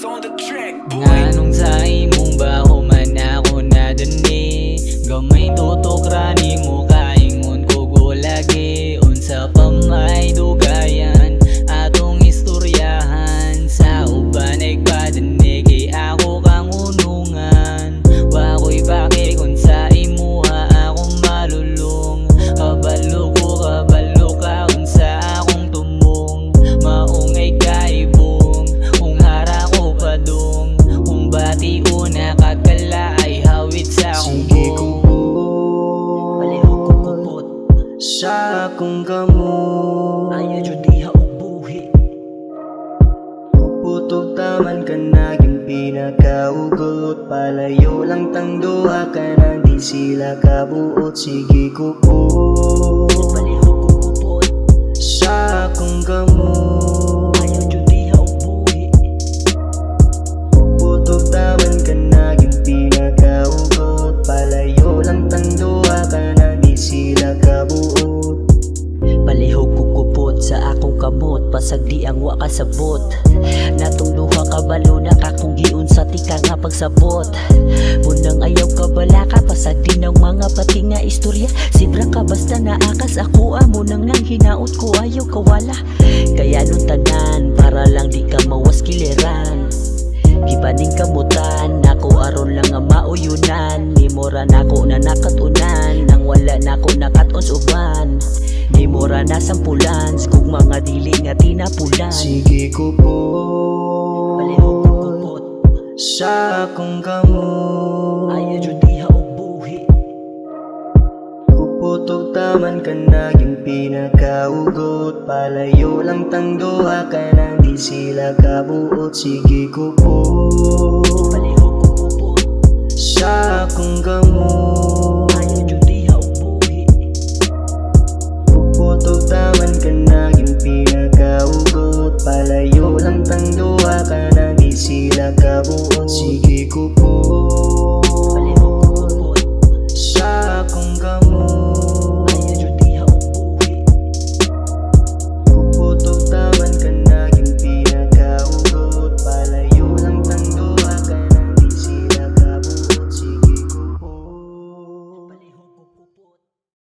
Beats on the track, boy. Nganong sa imong baho man ako nadani, gamay tutok rani mo kaingon ko gulagi. Unsa pa may dugayan atong istoryahan, sa uban ay padani kay ako kang unungan. Wako'y pake kung sa imuha akong malulong, kabalo ka unsa akong tumong. Maong ay kaibong kung hara ko padong, kung bati una kagala ay hawid sa akong buong. Paliho ko kupot sa akong kamot, ayaw jud diha og buhi. putog taman ka naging pinakaugot, palayo lang tang duha ka nang di sila kabuot. Sige kupot Paliho ko kupot sa akong kamot, ayaw jud diha og buhi. putog taman ka naging pinakaugot, palayo lang tang duha ka nang di sila kabuot. Palihog ko kupot sa akong kamot, pasagdi ang wa kasabot. Natong duha kabalo na kakong giun sa tika nga pagsabot. Munang ayaw ka bala ka, pasagdi ng mga pati nga istorya. Sibra ka basta naakas ako munang nang hinaot ko ayaw kawala. Kaya nun tanan para lang di ka mawaskiliran. Gibaning kamutan nako aron lang nga mauyunan. Nimora nako na nakatunan, nang wala nako nakatons uban. Nimora na sampulan, kung mga dili nga tinapulan. Sige kupot Paliho ko kupot sa akong kamot, ayaw jud diha og buhi. putog taman ka naging pinakaugot, palayo lang tang duha ka nang di sila kabuot. Sige kupot Paliho ko kupot sa akong kamot,